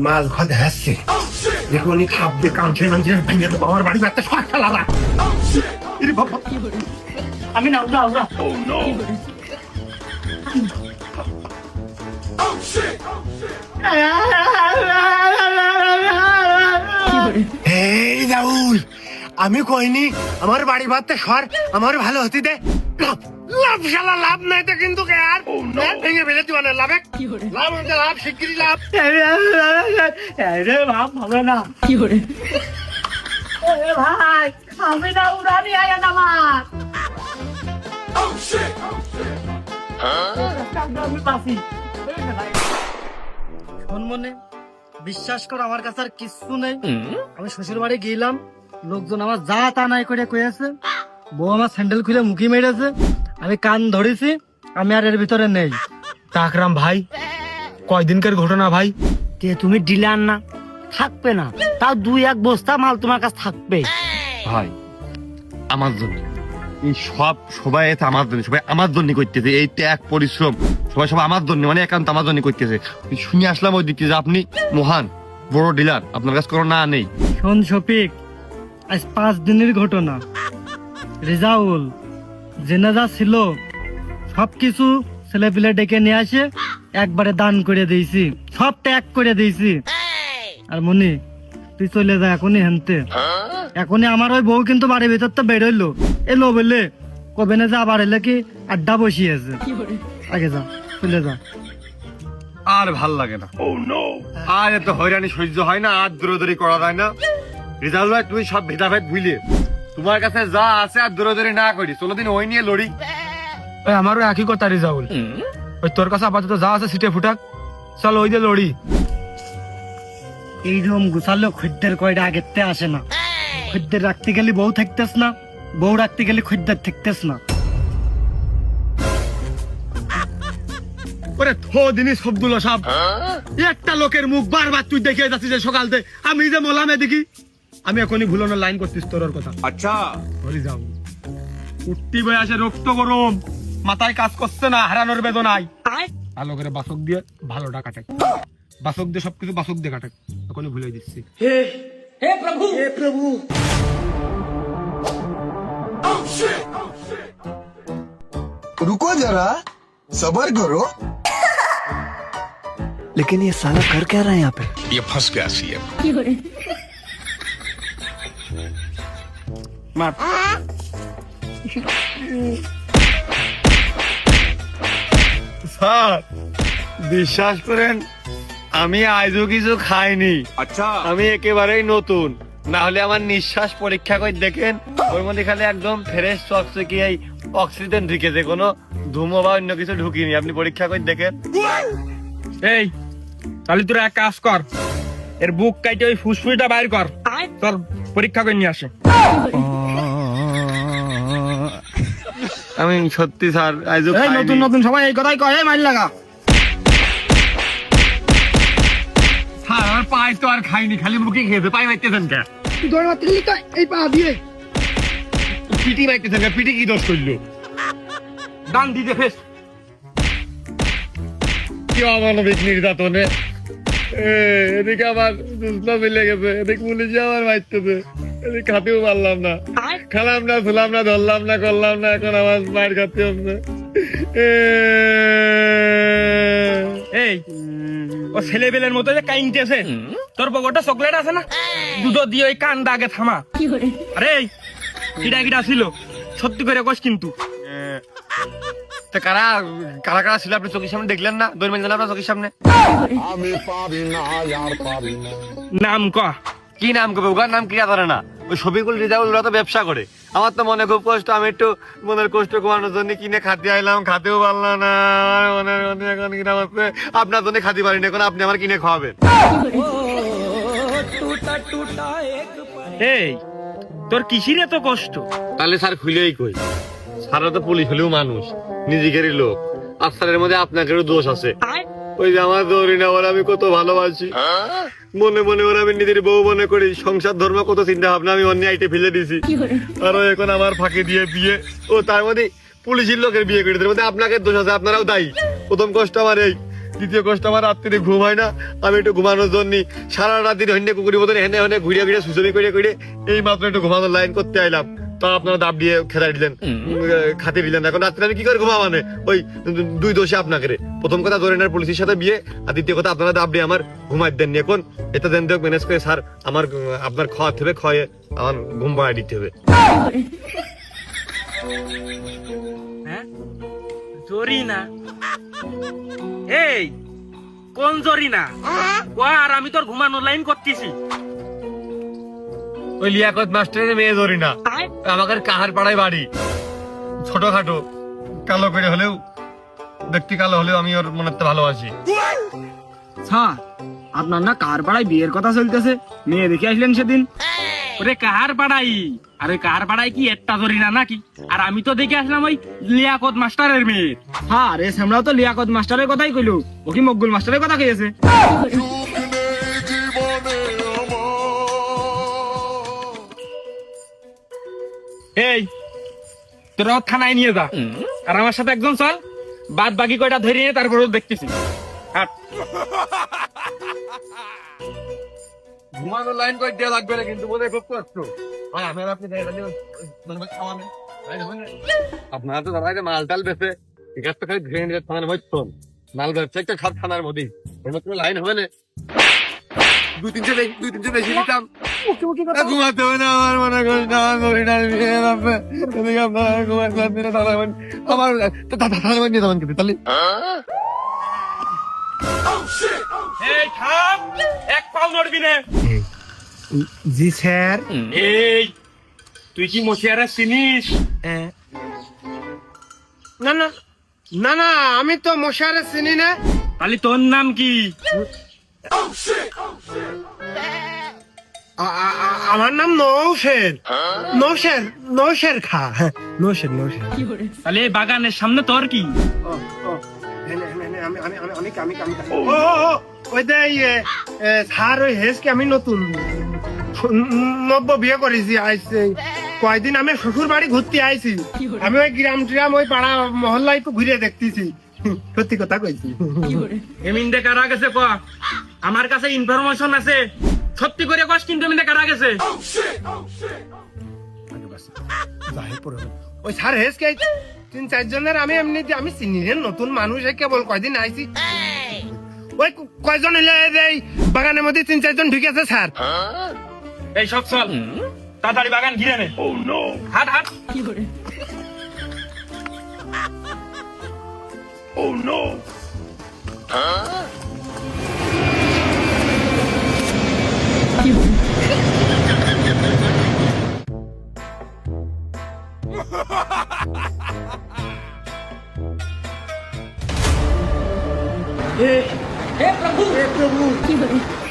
মাছ ভাতে আসছে দেখুন খাবে কাঁচে মাঝে ভেঙে দেবো আমার বাড়ি একটা শখ খেলারা আমি না উড়া উড়া এই রাহুল আমি কইনি আমার বাড়ি ভাততে সর আমার ভালো হতে দে লাভ লাভ শালা লাভ নাই তো কিন্তু কে আর ভেঙে ফেলে দিবা না লাভে লাভ হতে লাভ শিগগিরই লাভ রে বাপ হবে না ভাই আমি না উড়া নিয়ে আয় না মাছ আমি পাসি শোন মনে বিশ্বাস কর আমার কাছে আর কিছু নেই আমি শ্বশুর বাড়ি গেলাম লোকজন আমার যা তা নাই করে কয়েছে বউ আমার স্যান্ডেল খুলে মুখি মেরেছে আমি কান ধরেছি আমি আর এর ভিতরে নেই তাকরাম ভাই কয়দিনকার ঘটনা ভাই তে তুমি ডিলার না থাকবে না তাও 2-1 বস্তা মাল তোমার কাছে থাকবে ভাই আমার জন্য এই সবাই এটা আমার জন্য সবাই আমার জন্য করতেছে এই ত্যাগ পরিশ্রম সবাই আমার জন্য মানে একান্ত আমার জন্য করতেছে শুনে আসলাম ওই দিক থেকে আপনি মহান বড় ডিলার আপনার কাছে কোনো না নেই শোন শফিক আজ 5 দিনের ঘটনা রেজাউল জেনাজা ছিল সবকিছু ছেলে পিলে ডেকে নিয়ে আসে একবারে দান করে দিয়েছি সব ত্যাগ করে দিয়েছি আর মনি তুই চলে যা এখনই হেনতে এখনই আমার ওই বউ কিন্তু বাড়ির ভিতর তো বেরোইলো এলো বলে কবে না যে আবার এলে কি আড্ডা বসিয়েছে আগে যা চলে যা আর ভাল লাগে না আর এত হয়রানি সহ্য হয় না আর দৌড়াদৌড়ি করা যায় না রেজাল্ট ভাই তুই সব ভেদাভেদ ভুলে তোমার কাছে যা আছে আর দৌড়াদৌড়ি না করি চলো দিন ওই নিয়ে লড়ি ওই আমারও একই কথা রিজাউল ওই তোর কাছে আপাতত যা আছে সিটে ফুটাক চল ওই যে লড়ি এইরকম গুছালো খদ্দের কয়টা আগেতে আসে না খদ্দের রাখতে গেলে বউ থাকতেস না বউ রাখতে গেলে খদ্দের থাকতেস না ওরে থো দিনই সবগুলো সব একটা লোকের মুখ বারবার তুই দেখে যাচ্ছিস যে সকাল থেকে আমি যে মোলামে দেখি আমি এখনই ভুলানোর লাইন করছিস তোর কথা আচ্ছা বলি যাও উঠতি বয়সে রক্ত গরম মাথায় কাজ করছে না হারানোর বেদনায় ভালো করে বাসক দিয়ে ভালোটা কাটাই বাসক দিয়ে সবকিছু বাসক দিয়ে কাটাই এখনই ভুলে দিচ্ছি रुको जरा सबर करो लेकिन ये साला कर क्या रहा है यहाँ पे ये फंस गया सीएम স্যার বিশ্বাস করেন আমি আজও কিছু খাইনি আচ্ছা আমি একেবারেই নতুন না হলে আমার নিঃশ্বাস পরীক্ষা করে দেখেন ওর মধ্যে খালি একদম ফ্রেশ চকচকি এই অক্সিজেন ঢুকেছে কোনো ধুমো বা অন্য কিছু ঢুকিনি আপনি পরীক্ষা করে দেখেন এই তাহলে তোরা এক কাজ কর এর বুক কাইটে ওই ফুসফুসটা বাইর কর তোর পরীক্ষা করে নিয়ে আসে আমি সত্যি স্যার আজও এই নতুন নতুন সবাই এই কথাই কয় মাইল লাগা স্যার আমার পায়ে তো আর খাইনি খালি মুখে খেয়েছে পায়ে মারতেছেন কে দৌড় মারতে গেলি তো এই পা দিয়ে পিটি মারতেছেন কে পিটি কি দোষ করলো দান দিতে ফেস কি অমানবিক নির্যাতনে এদিকে আবার দুষ্টা মিলে গেছে এদিকে পুলিশে আমার মারতেছে এদিকে খাতেও পারলাম না খেলাম না ধুলাম না ধরলাম না করলাম না এখন আমার মায়ের খাতে হচ্ছে এই ও ছেলেবেলের মতো যে কাইনতেছে তোর পকেটে চকলেট আছে না দুধ দিয়ে ওই কান দাগে থামা আরে কিডা কিডা ছিল সত্যি করে কস কিন্তু তা কারা কারা কারা ছিল আপনি চোখের সামনে দেখলেন না দৌড় মেলেন আপনার চোখের সামনে নাম ক কি নাম করবে ওখান নাম কি জানে না ওই ছবিগুলো রেজাউল ওরা তো ব্যবসা করে আমার তো মনে খুব কষ্ট আমি একটু মনের কষ্ট কমানোর জন্য কিনে খাতে আইলাম খাতেও পারলাম না মনের মধ্যে এখন কিনা হচ্ছে আপনার জন্য খাতে পারিনি এখন আপনি আমার কিনে খাওয়াবেন এই তোর কিসির এত কষ্ট তাহলে স্যার খুলেই কই স্যারও তো পুলিশ হলেও মানুষ নিজেদেরই লোক আর স্যারের মধ্যে আপনাকেরও দোষ আছে ওই যে আমার দৌড়ি না ওরা আমি কত ভালোবাসি মনে মনে ওরা আমি নিজের বউ মনে করি সংসার ধর্ম কত চিন্তা ভাবনা আমি অন্য আইটে ফেলে দিছি আর এখন আমার ফাঁকে দিয়ে বিয়ে ও তার মধ্যে পুলিশের লোকের বিয়ে করে তার মধ্যে আপনাকে দোষ আছে আপনারাও দায়ী প্রথম কষ্ট আমার এই দ্বিতীয় কষ্ট আমার রাত্রিতে ঘুম হয় না, আমি একটু ঘুমানোর জন্য সারা রাত্রি হন্যে কুকুরের মতন হেনে হেনে ঘুরে ঘুরে সুচমি করে এই মাত্র একটু ঘুমানোর লাইন করতে আইলাম, তা আপনারা দাব দিয়ে খেদাই দিলেন, খাতিয়ে দিলেন। এখন রাত্রে আমি কি করে ঘুমা, মানে ওই দুই দোষে আপনাকে রে। প্রথম কথা জরিনার পুলিশের সাথে বিয়ে, আর দ্বিতীয় কথা আপনারা দাব দিয়ে আমার ঘুমাই দেননি। এখন এটা দেন দেখ ম্যানেজ করে স্যার, আমার আপনার খাওয়াতে হবে, খাওয়াই আমার ঘুম পাড়ায় দিতে হবে। হ্যাঁ জরিনা? এই কোন জরিনা? আর আমি তোর ঘুমানোর লাইন করতেছি। ওই লিয়াকত মাস্টারের মেয়ে জরিনা, আমাদের কাহার পাড়ায় বাড়ি, ছোটখাটো, কালো করে হলেও, ব্যক্তি কালো হলেও আমি ওর মনে হচ্ছে ভালোবাসি। স্যার আপনার না কার পাড়ায় বিয়ের কথা চলতেছে, মেয়ে দেখে আসলেন সেদিন। ওরে কাহার পাড়াই? আরে কাহার পাড়াই কি একটা জরিনা নাকি? আর আমি তো দেখে আসলাম ওই লিয়াকত মাস্টারের মেয়ে। হ্যাঁ রে, আমরাও তো লিয়াকত মাস্টারের কথাই কইলো, ও কি মকবুল মাস্টারের কথা কইছে? এই তোরা ওর থানায় নিয়ে যা, আর আমার সাথে একদম চল, বাদ বাকি কয়টা ধরে নিয়ে তারপর দেখতেছি। হাট। ঘুমানোর লাইন করে দেওয়া লাগবে না কিন্তু, বোধহয় খুব কষ্ট ভাই। আমি আর আপনি খাওয়াবেন আপনারা তো দাদা মাল টাল বেছে, ঠিক আছে, খালি ঘুরে নিয়ে থানার মধ্যে মাল ব্যবসা একটা খাত থানার মধ্যেই, এর মধ্যে কোনো লাইন হবে না। দুই তিনটে বেশি দিতাম, ঘুমাতে হবে না। আমার মনে করি না আমার গরিনার বিয়ে হবে, এদিকে আপনারা ঘুমাতে পারবেন না, থানার মধ্যে আমার থানার মধ্যে নিয়ে যাবেন কিন্তু তাহলে। এই থাম, এক পাও নড়বি না। জি স্যার। এই তুই কি মশিয়ারা চিনিস? না না না না, আমি তো মশারে চিনি না। তাহলে তোর নাম কি? আমার নাম নৌশের। নৌশের খা। নৌশের। তাহলে এই বাগানের সামনে তোর কি? স্যার ওই হেসকে আমি নতুন নব্য বিয়ে করেছি, আইসে কয়দিন আমি শ্বশুর বাড়ি ঘুরতে আইছি। আমি ওই গ্রাম ওই পাড়া মহল্লা একটু ঘুরে দেখতেছি, সত্যি কথা কইছি। এমিন্দে কারা গেছে ক? আমার কাছে ইনফরমেশন আছে, সত্যি করে কস কিন্তু এমিন্দে কারা গেছে? ওই স্যার হেসকে 3-4 জনের আমি এমনি আমি চিনি রে, নতুন মানুষ, কেবল কয়দিন আইছি। ওই কয়জন হইলে এই বাগানের মধ্যে 3-4 জন ঢুকেছে স্যার। এই সব চল, তাড়াতাড়ি বাগান ঘিরে নে। হাট হাট। हे प्रभु, हे प्रभु।